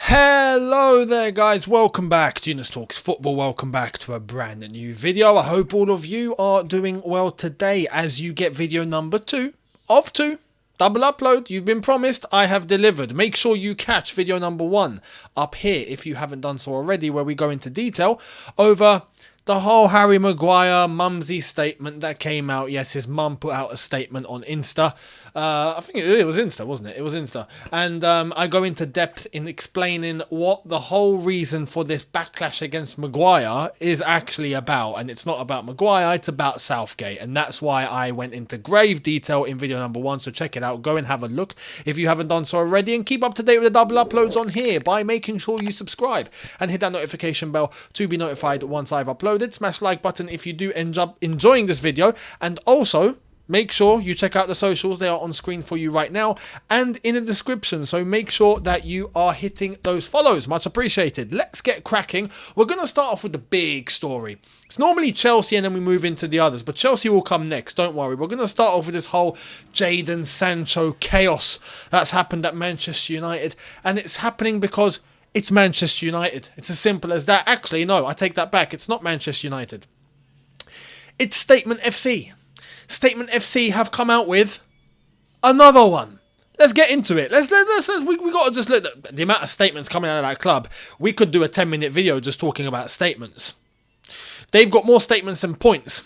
Hello there guys, welcome back to Younes Talks Football, welcome back to a brand new video. I hope all of you are doing well today as you get video number 2 of 2. Double upload, you've been promised, I have delivered. Make sure you catch video number 1 up here if you haven't done so already, where we go into detail over the whole Harry Maguire mumsy statement that came out. Yes, his mum put out a statement on Insta. I think it was Insta, wasn't it? It was Insta. And I go into depth in explaining what the whole reason for this backlash against Maguire is actually about. And it's not about Maguire, it's about Southgate. And that's why I went into grave detail in video number 1. So check it out. Go and have a look if you haven't done so already. And keep up to date with the double uploads on here by making sure you subscribe and hit that notification bell to be notified once I've uploaded. Smash the like button if you do end up enjoying this video, and also make sure you check out the socials. They are on screen for you right now and in the description, so make sure that you are hitting those follows. Much appreciated. Let's get cracking. We're going to start off with the big story. It's normally Chelsea and then we move into the others, but Chelsea will come next, don't worry. We're going to start off with this whole Jadon Sancho chaos that's happened at Manchester United, and it's happening because it's Manchester United. It's as simple as that. Actually, no, I take that back. It's not Manchester United. It's Statement FC. Statement FC have come out with another one. Let's get into it. We got to just look at the amount of statements coming out of that club. We could do a 10-minute video just talking about statements. They've got more statements than points.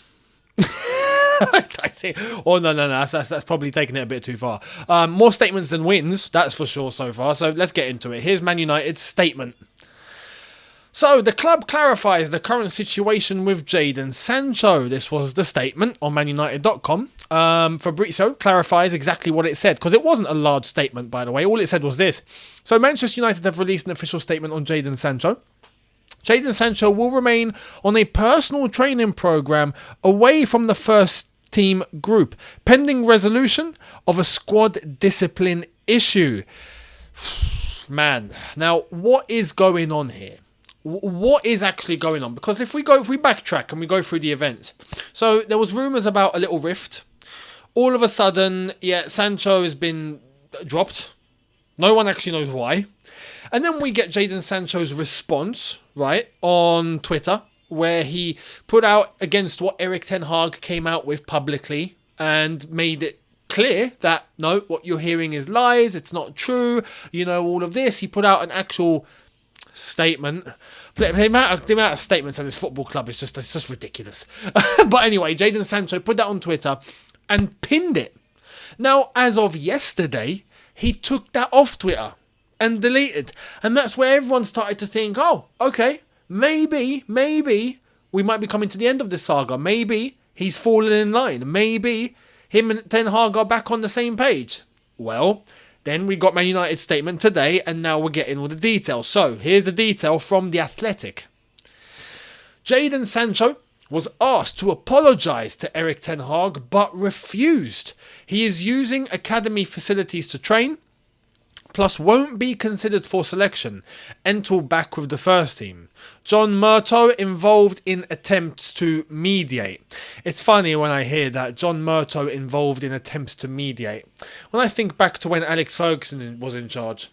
I think. Oh no, that's probably taking it a bit too far. More statements than wins, that's for sure so far. So let's get into it. Here's Man United's statement. So the club clarifies the current situation with Jadon Sancho. This was the statement on manunited.com. Fabrizio clarifies exactly what it said, because it wasn't a large statement, by the way. All it said was this. So Manchester United have released an official statement on Jadon Sancho. Jadon Sancho will remain on a personal training program away from the first team group, pending resolution of a squad discipline issue. Man, now what is going on here? What is actually going on? Because if we backtrack and we go through the events, so there was rumours about a little rift. All of a sudden, Sancho has been dropped. No one actually knows why. And then we get Jadon Sancho's response, right, on Twitter, where he put out against what Erik ten Hag came out with publicly and made it clear that, no, what you're hearing is lies, it's not true, all of this. He put out an actual statement. The amount of statements at this football club is just ridiculous. But anyway, Jadon Sancho put that on Twitter and pinned it. Now, as of yesterday, he took that off Twitter and deleted. And that's where everyone started to think, oh, okay, maybe we might be coming to the end of this saga. Maybe he's fallen in line. Maybe him and Ten Hag are back on the same page. Well, then we got Man United's statement today, and now we're getting all the details. So, here's the detail from The Athletic. Jadon Sancho was asked to apologise to Erik ten Hag, but refused. He is using academy facilities to train, plus won't be considered for selection until back with the first team. John Murtough involved in attempts to mediate. It's funny when I hear that, John Murtough involved in attempts to mediate. When I think back to when Alex Ferguson was in charge,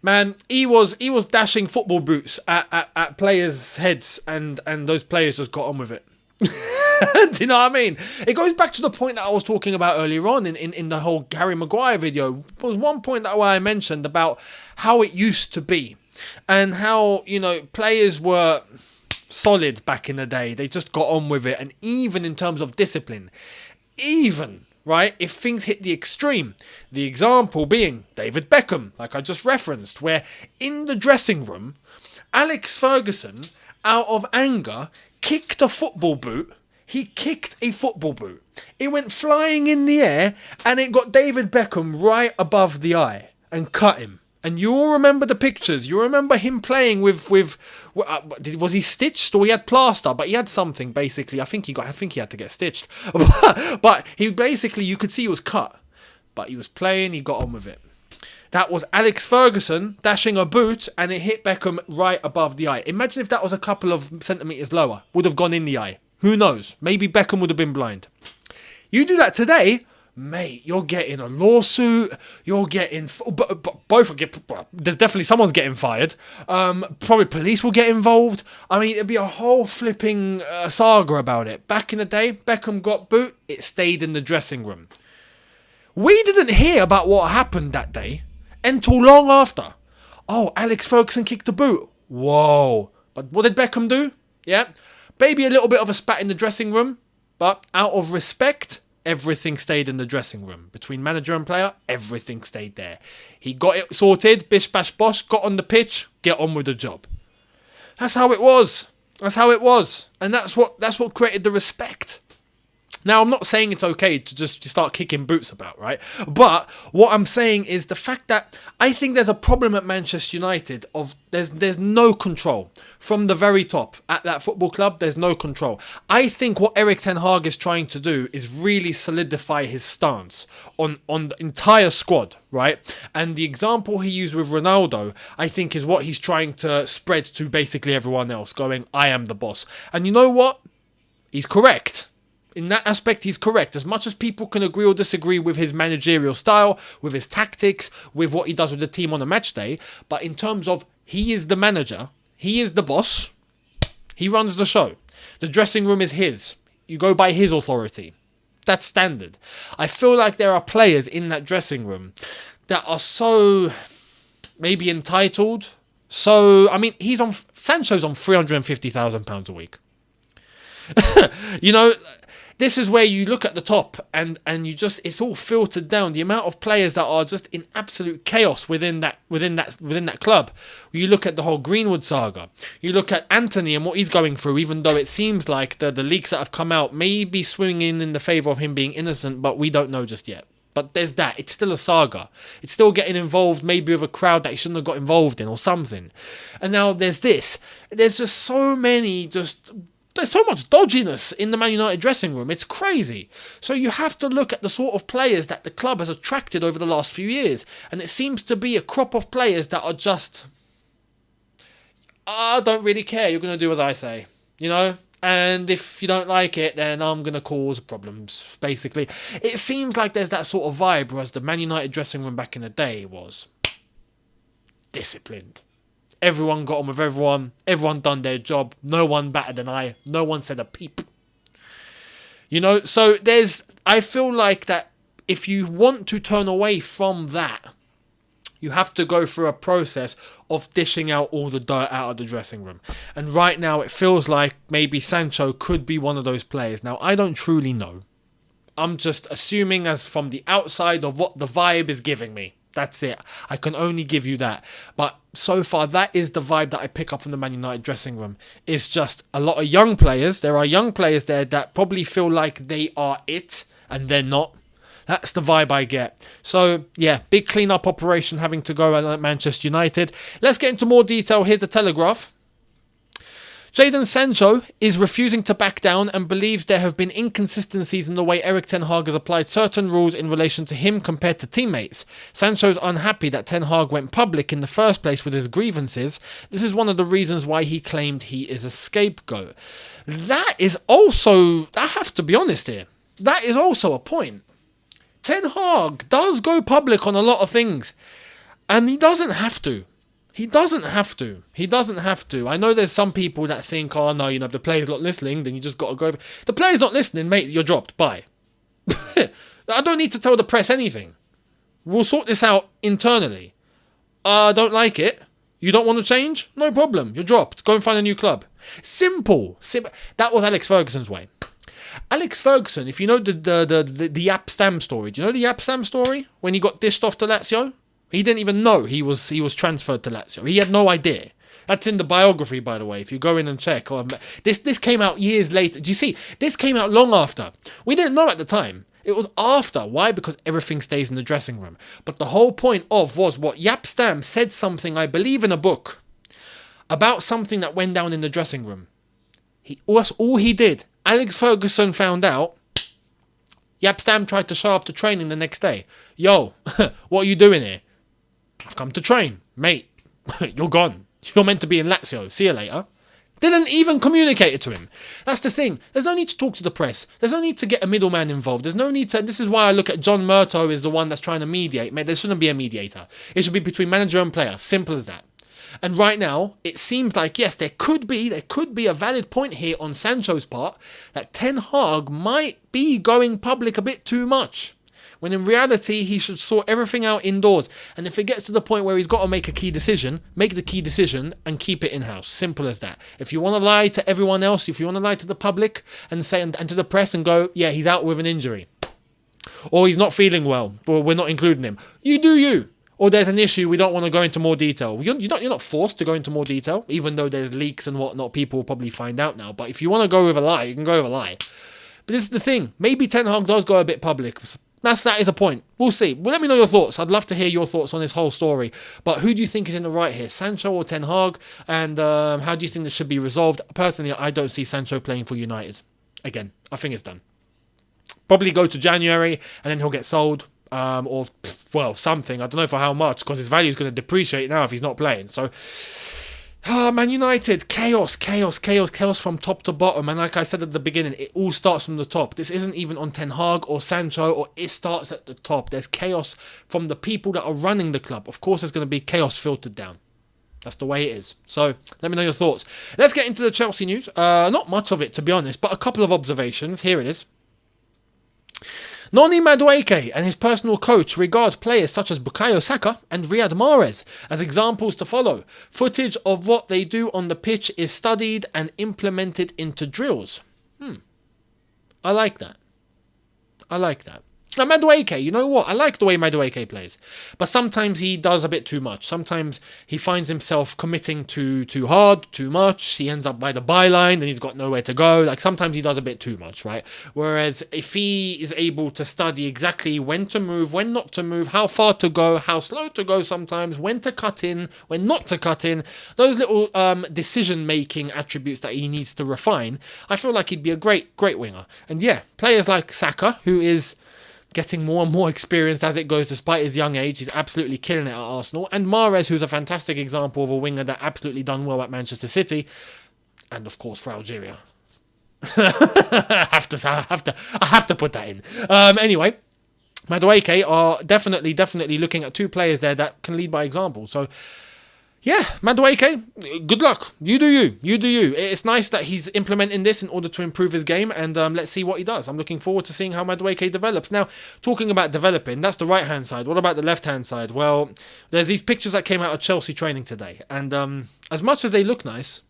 man, he was dashing football boots at players' heads, and those players just got on with it. Do you know what I mean? It goes back to the point that I was talking about earlier on in the whole Harry Maguire video. There was one point that I mentioned about how it used to be and how, players were solid back in the day. They just got on with it. And even in terms of discipline, right, if things hit the extreme, the example being David Beckham, like I just referenced, where in the dressing room, Alex Ferguson, out of anger, kicked a football boot. He kicked a football boot. It went flying in the air and it got David Beckham right above the eye and cut him. And you all remember the pictures. You remember him playing with was he stitched or he had plaster? But he had something basically. I think he had to get stitched. But he basically, you could see he was cut. But he was playing. He got on with it. That was Alex Ferguson dashing a boot and it hit Beckham right above the eye. Imagine if that was a couple of centimetres lower. Would have gone in the eye. Who knows? Maybe Beckham would have been blind. You do that today, mate, you're getting a lawsuit. You're getting both will get. There's definitely someone's getting fired. Probably police will get involved. I mean, it'd be a whole flipping saga about it. Back in the day, Beckham got boot. It stayed in the dressing room. We didn't hear about what happened that day until long after. Oh, Alex Ferguson kicked the boot. Whoa. But what did Beckham do? Yeah. Maybe a little bit of a spat in the dressing room. But out of respect, everything stayed in the dressing room. Between manager and player, everything stayed there. He got it sorted. Bish, bash, bosh. Got on the pitch. Get on with the job. That's how it was. That's how it was. And that's what created the respect. Now, I'm not saying it's okay to just start kicking boots about, right? But what I'm saying is the fact that I think there's a problem at Manchester United of there's no control from the very top at that football club. There's no control. I think what Erik ten Hag is trying to do is really solidify his stance on the entire squad, right? And the example he used with Ronaldo, I think, is what he's trying to spread to basically everyone else, going, I am the boss. And you know what? He's correct. In that aspect, he's correct. As much as people can agree or disagree with his managerial style, with his tactics, with what he does with the team on a match day, but in terms of he is the manager, he is the boss, he runs the show. The dressing room is his. You go by his authority. That's standard. I feel like there are players in that dressing room that are so maybe entitled. So, I mean, Sancho's on £350,000 a week. You know, this is where you look at the top and you just, it's all filtered down. The amount of players that are just in absolute chaos within that club. You look at the whole Greenwood saga. You look at Anthony and what he's going through, even though it seems like the leaks that have come out may be swinging in the favour of him being innocent, but we don't know just yet. But there's that. It's still a saga. It's still getting involved maybe with a crowd that he shouldn't have got involved in or something. And now there's this. There's just so many there's so much dodginess in the Man United dressing room. It's crazy. So you have to look at the sort of players that the club has attracted over the last few years. And it seems to be a crop of players that are just, I don't really care. You're going to do as I say, you know? And if you don't like it, then I'm going to cause problems, basically. It seems like there's that sort of vibe, whereas the Man United dressing room back in the day was disciplined. Everyone got on with everyone. Everyone done their job. No one better than I. No one said a peep. You know, so I feel like that if you want to turn away from that, you have to go through a process of dishing out all the dirt out of the dressing room. And right now it feels like maybe Sancho could be one of those players. Now, I don't truly know. I'm just assuming as from the outside of what the vibe is giving me. That's it. I can only give you that. But so far, that is the vibe that I pick up from the Man United dressing room. It's just a lot of young players. There are young players there that probably feel like they are it, and they're not. That's the vibe I get. So, yeah, big clean-up operation having to go at Manchester United. Let's get into more detail. Here's the Telegraph. Jadon Sancho is refusing to back down and believes there have been inconsistencies in the way Erik ten Hag has applied certain rules in relation to him compared to teammates. Sancho's unhappy that ten Hag went public in the first place with his grievances. This is one of the reasons why he claimed he is a scapegoat. That is also, I have to be honest here, that is also a point. Ten Hag does go public on a lot of things, and he doesn't have to. He doesn't have to. He doesn't have to. I know there's some people that think, oh no, if the player's not listening, then you just got to go over. The player's not listening, mate, you're dropped. Bye. I don't need to tell the press anything. We'll sort this out internally. I don't like it. You don't want to change? No problem. You're dropped. Go and find a new club. Simple. That was Alex Ferguson's way. Alex Ferguson, if you know the Jaap Stam story, do you know the Jaap Stam story? When he got dished off to Lazio? He didn't even know he was transferred to Lazio. He had no idea. That's in the biography, by the way, if you go in and check. This came out years later. Do you see? This came out long after. We didn't know at the time. It was after. Why? Because everything stays in the dressing room. But the whole point was what Jaap Stam said something, I believe in a book, about something that went down in the dressing room. That's all he did. Alex Ferguson found out. Jaap Stam tried to show up to training the next day. Yo, what are you doing here? I've come to train. Mate, you're gone. You're meant to be in Lazio. See you later. Didn't even communicate it to him. That's the thing. There's no need to talk to the press. There's no need to get a middleman involved. There's no need to... This is why I look at John Murtough as the one that's trying to mediate. Mate, there shouldn't be a mediator. It should be between manager and player. Simple as that. And right now, it seems like, yes, there could be a valid point here on Sancho's part that Ten Hag might be going public a bit too much. When in reality, he should sort everything out indoors. And if it gets to the point where he's got to make a key decision, make the key decision and keep it in-house. Simple as that. If you want to lie to everyone else, if you want to lie to the public and say and to the press and go, yeah, he's out with an injury. Or he's not feeling well, or we're not including him. You do you. Or there's an issue, we don't want to go into more detail. You're not forced to go into more detail, even though there's leaks and whatnot, people will probably find out now. But if you want to go with a lie, you can go with a lie. But this is the thing. Maybe Ten Hag does go a bit public. That is a point. We'll see. Well, let me know your thoughts. I'd love to hear your thoughts on this whole story. But who do you think is in the right here? Sancho or Ten Hag? And how do you think this should be resolved? Personally, I don't see Sancho playing for United. Again, I think it's done. Probably go to January and then he'll get sold. Or, well, something. I don't know for how much, because his value is going to depreciate now if he's not playing. So, Man United, chaos from top to bottom. And like I said at the beginning, it all starts from the top. This isn't even on Ten Hag or Sancho, or it starts at the top. There's chaos from the people that are running the club. Of course, there's going to be chaos filtered down. That's the way it is. So, let me know your thoughts. Let's get into the Chelsea news. Not much of it, to be honest, but a couple of observations. Here it is. Noni Madueke and his personal coach regard players such as Bukayo Saka and Riyad Mahrez as examples to follow. Footage of what they do on the pitch is studied and implemented into drills. I like that. Now, Madueke, you know what? I like the way Madueke plays. But sometimes he does a bit too much. Sometimes he finds himself committing too hard, too much. He ends up by the byline and he's got nowhere to go. Like, sometimes he does a bit too much, right? Whereas if he is able to study exactly when to move, when not to move, how far to go, how slow to go sometimes, when to cut in, when not to cut in, those little decision-making attributes that he needs to refine, I feel like he'd be a great winger. And yeah, players like Saka, who is getting more and more experienced as it goes despite his young age. He's absolutely killing it at Arsenal. And Mahrez, who's a fantastic example of a winger that absolutely done well at Manchester City. And of course for Algeria. I have to put that in. Anyway, Madueke are definitely looking at two players there that can lead by example. So yeah, Madueke, good luck. You do you. It's nice that he's implementing this in order to improve his game, and let's see what he does. I'm looking forward to seeing how Madueke develops. Now, talking about developing, that's the right-hand side. What about the left-hand side? Well, there's these pictures that came out of Chelsea training today, and as much as they look nice,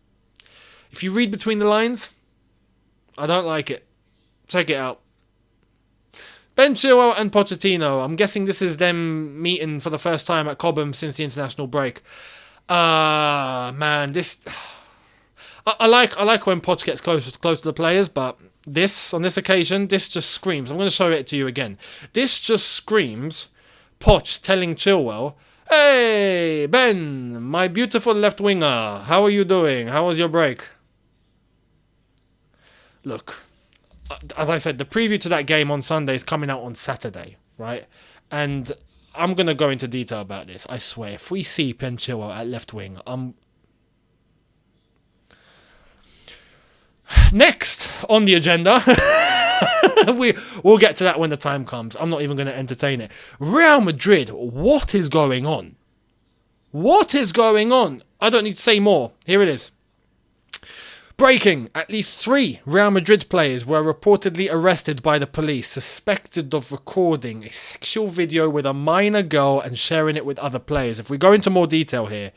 if you read between the lines, I don't like it. Check it out. Ben Chilwell and Pochettino. I'm guessing this is them meeting for the first time at Cobham since the international break. Man, this... I like when Poch gets close to the players, but on this occasion, this just screams. I'm going to show it to you again. This just screams Poch telling Chilwell, "Hey, Ben, my beautiful left winger, how are you doing? How was your break?" Look, as I said, the preview to that game on Sunday is coming out on Saturday, right? And I'm going to go into detail about this. I swear, if we see Ben Chilwell at left wing, next on the agenda, we'll get to that when the time comes. I'm not even going to entertain it. Real Madrid, what is going on? What is going on? I don't need to say more. Here it is. Breaking, at least 3 Real Madrid players were reportedly arrested by the police, suspected of recording a sexual video with a minor girl and sharing it with other players. If we go into more detail here,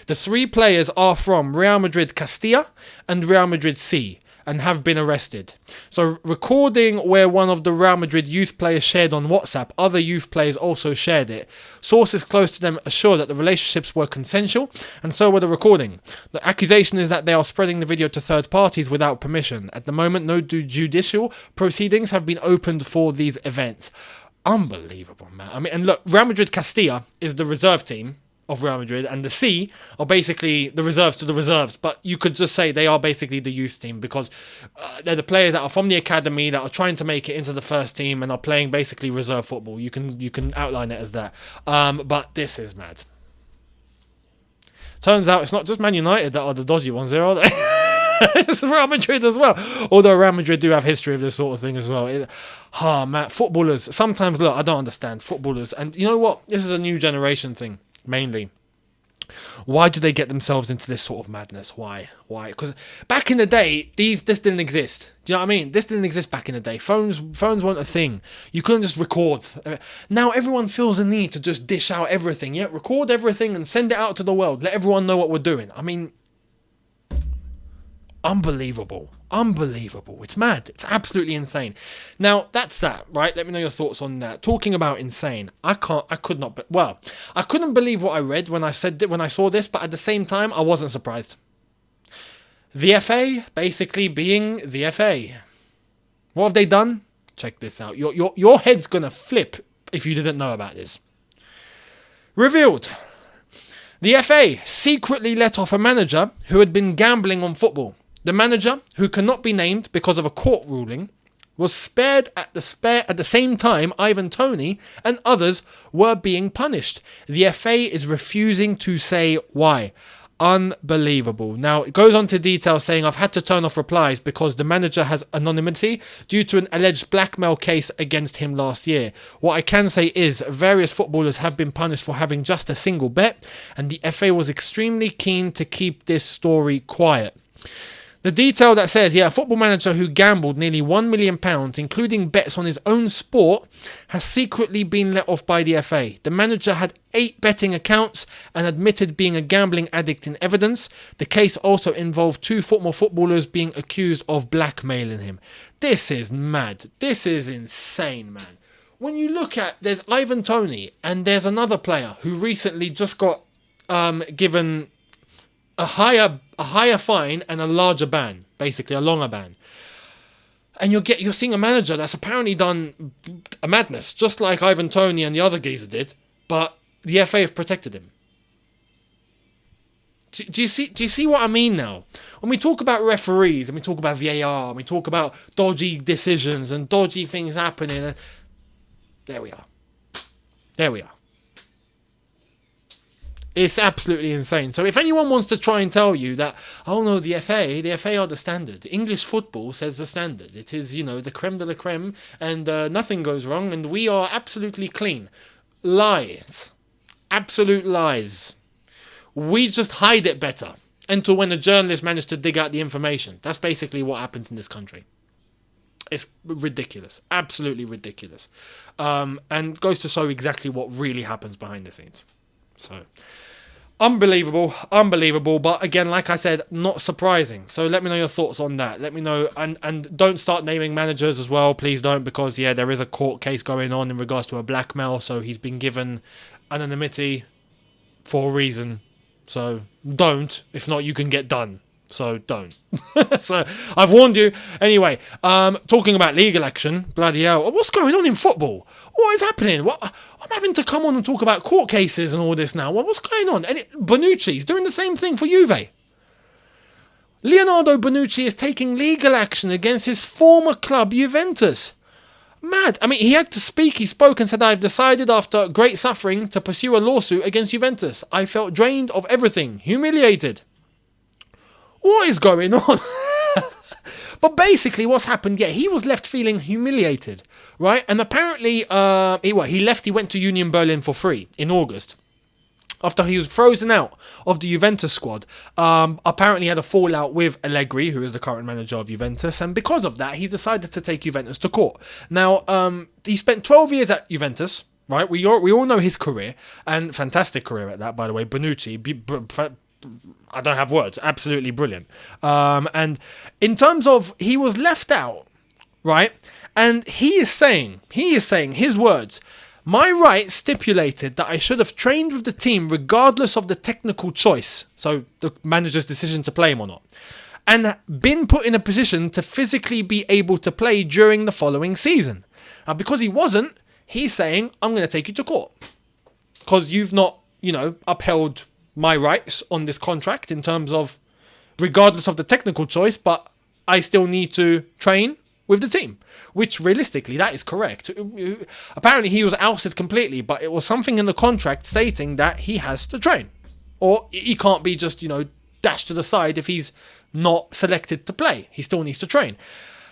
the 3 players are from Real Madrid Castilla and Real Madrid C, and have been arrested. So recording where one of the Real Madrid youth players shared on WhatsApp, other youth players also shared it. Sources close to them assure that the relationships were consensual, and so were the recording. The accusation is that they are spreading the video to third parties without permission. At the moment, no judicial proceedings have been opened for these events. Unbelievable, man. I mean, and look, Real Madrid Castilla is the reserve team of Real Madrid, and the C are basically the reserves to the reserves, but you could just say they are basically the youth team, because they're the players that are from the academy that are trying to make it into the first team and are playing basically reserve football. You can outline it as that, but this is mad. Turns out it's not just Man United that are the dodgy ones there, are they? It's Real Madrid as well. Although Real Madrid do have history of this sort of thing as well. Man, footballers, sometimes, look, I don't understand footballers. And you know what? This is a new generation thing, mainly. Why do they get themselves into this sort of madness? Why? Because back in the day, this didn't exist. Do you know what I mean? This didn't exist back in the day. Phones weren't a thing. You couldn't just record. Now everyone feels the need to just dish out everything. Yeah, record everything and send it out to the world. Let everyone know what we're doing. I mean, unbelievable. It's mad. It's absolutely insane. Now, that's that, right? Let me know your thoughts on that. Talking about insane, I couldn't believe what I read when I saw this, but at the same time, I wasn't surprised. The FA basically being the FA. What have they done? Check this out. Your head's gonna flip if you didn't know about this. Revealed. The FA secretly let off a manager who had been gambling on football. The manager, who cannot be named because of a court ruling, was spared at the same time Ivan Toney and others were being punished. The FA is refusing to say why. Unbelievable. Now, it goes on to detail saying, I've had to turn off replies because the manager has anonymity due to an alleged blackmail case against him last year. What I can say is various footballers have been punished for having just a single bet, and the FA was extremely keen to keep this story quiet. The detail that says, a football manager who gambled nearly £1 million, including bets on his own sport, has secretly been let off by the FA. The manager had 8 betting accounts and admitted being a gambling addict in evidence. The case also involved 2 footballers being accused of blackmailing him. This is mad. This is insane, man. When you look at, there's Ivan Toney and there's another player who recently just got given a higher fine and a larger ban, basically a longer ban. And you're seeing a manager that's apparently done a madness, just like Ivan Toney and the other geezer did, but the FA have protected him. Do you see what I mean now? When we talk about referees and we talk about VAR and we talk about dodgy decisions and dodgy things happening, there we are. It's absolutely insane. So if anyone wants to try and tell you that, oh no, the FA are the standard. English football says the standard. It is, the creme de la creme and nothing goes wrong and we are absolutely clean. Lies. Absolute lies. We just hide it better until when a journalist managed to dig out the information. That's basically what happens in this country. It's ridiculous. Absolutely ridiculous. And goes to show exactly what really happens behind the scenes. So, unbelievable, but again, like I said, not surprising. So let me know your thoughts on that. Let me know, and don't start naming managers as well, please don't, because there is a court case going on in regards to a blackmail, so he's been given anonymity for a reason. So don't, if not you can get done. So don't. So I've warned you. Anyway, talking about legal action, bloody hell, what's going on in football? What is happening? I'm having to come on and talk about court cases and all this now. What's going on? And Bonucci's doing the same thing for Juve. Leonardo Bonucci is taking legal action against his former club, Juventus. Mad. I mean, he had to speak. He spoke and said, I've decided after great suffering to pursue a lawsuit against Juventus. I felt drained of everything, humiliated. What is going on? But basically what's happened, he was left feeling humiliated, right? And apparently, he went to Union Berlin for free in August. After he was frozen out of the Juventus squad, apparently he had a fallout with Allegri, who is the current manager of Juventus, and because of that, he decided to take Juventus to court. Now, he spent 12 years at Juventus, right? We all know his career, and fantastic career at that, by the way. Bonucci, I don't have words. Absolutely brilliant. And in terms of, he was left out, right? And he is saying his words, my right stipulated that I should have trained with the team regardless of the technical choice. So the manager's decision to play him or not. And been put in a position to physically be able to play during the following season. Now, because he wasn't, he's saying, I'm going to take you to court. Because you've not, upheld my rights on this contract in terms of regardless of the technical choice, but I still need to train with the team, which realistically that is correct. Apparently he was ousted completely, but it was something in the contract stating that he has to train or he can't be just, dashed to the side if he's not selected to play. He still needs to train.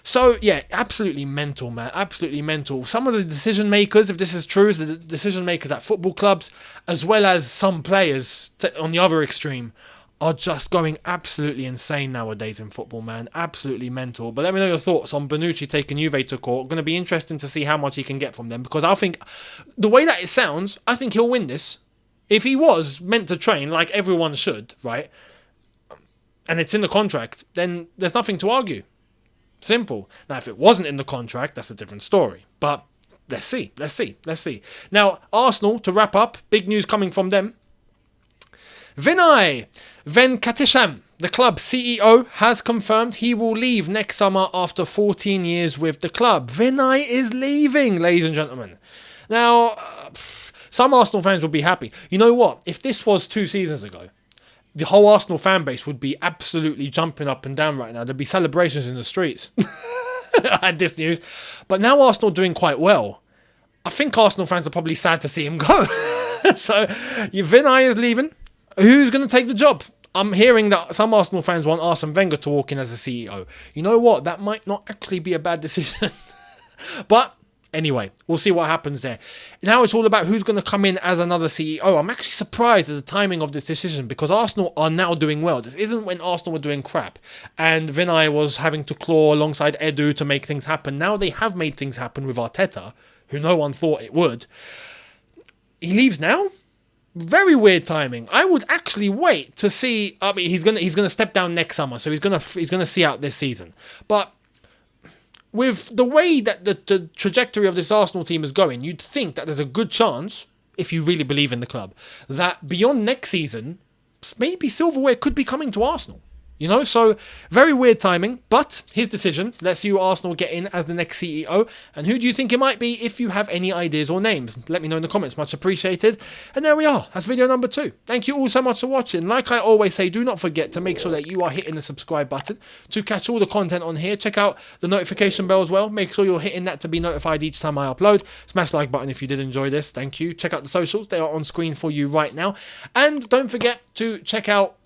So, yeah, absolutely mental, man. Absolutely mental. Some of the decision makers, if this is true, the decision makers at football clubs, as well as some players on the other extreme, are just going absolutely insane nowadays in football, man. Absolutely mental. But let me know your thoughts on Bonucci taking Juve to court. Going to be interesting to see how much he can get from them, because I think, the way that it sounds, I think he'll win this. If he was meant to train like everyone should, right, and it's in the contract, then there's nothing to argue. Simple. Now, if it wasn't in the contract, that's a different story. But let's see. Now, Arsenal, to wrap up, big news coming from them. Vinay Venkatesham, the club CEO, has confirmed he will leave next summer after 14 years with the club. Vinay is leaving, ladies and gentlemen. Now, some Arsenal fans will be happy. You know what? If this was 2 seasons ago, the whole Arsenal fan base would be absolutely jumping up and down right now. There'd be celebrations in the streets at this news. But now Arsenal are doing quite well. I think Arsenal fans are probably sad to see him go. So, Vinay is leaving. Who's going to take the job? I'm hearing that some Arsenal fans want Arsene Wenger to walk in as a CEO. You know what? That might not actually be a bad decision. But anyway, we'll see what happens there. Now it's all about who's going to come in as another CEO. I'm actually surprised at the timing of this decision, because Arsenal are now doing well. This isn't when Arsenal were doing crap and Vinay was having to claw alongside Edu to make things happen. Now they have made things happen with Arteta, who no one thought it would. He leaves now? Very weird timing. I would actually wait to see. I mean, he's gonna step down next summer, so he's gonna see out this season. But with the way that the trajectory of this Arsenal team is going, you'd think that there's a good chance, if you really believe in the club, that beyond next season, maybe silverware could be coming to Arsenal. You know, so very weird timing, but his decision. Let's see who Arsenal get in as the next CEO. And who do you think it might be? If you have any ideas or names, let me know in the comments. Much appreciated. And there we are. That's video number 2. Thank you all so much for watching. Like I always say, do not forget to make sure that you are hitting the subscribe button to catch all the content on here. Check out the notification bell as well. Make sure you're hitting that to be notified each time I upload. Smash the like button if you did enjoy this. Thank you. Check out the socials. They are on screen for you right now. And don't forget to check out...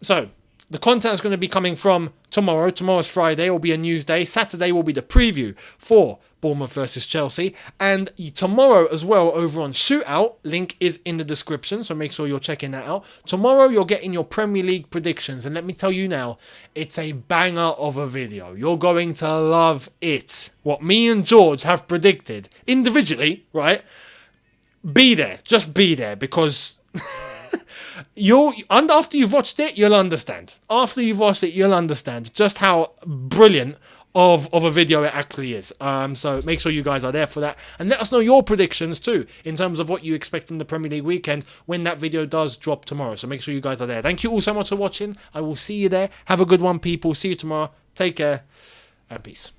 the content is going to be coming from tomorrow. Tomorrow's Friday. Will be a news day. Saturday will be the preview for Bournemouth versus Chelsea. And tomorrow as well over on Shootout. Link is in the description, so make sure you're checking that out. Tomorrow you're getting your Premier League predictions. And let me tell you now, it's a banger of a video. You're going to love it. What me and George have predicted individually, right? Be there. Just be there, because... after you've watched it, you'll understand. After you've watched it, you'll understand just how brilliant of a video it actually is. So make sure you guys are there for that. And let us know your predictions too, in terms of what you expect from the Premier League weekend when that video does drop tomorrow. So make sure you guys are there. Thank you all so much for watching. I will see you there. Have a good one, people. See you tomorrow. Take care and peace.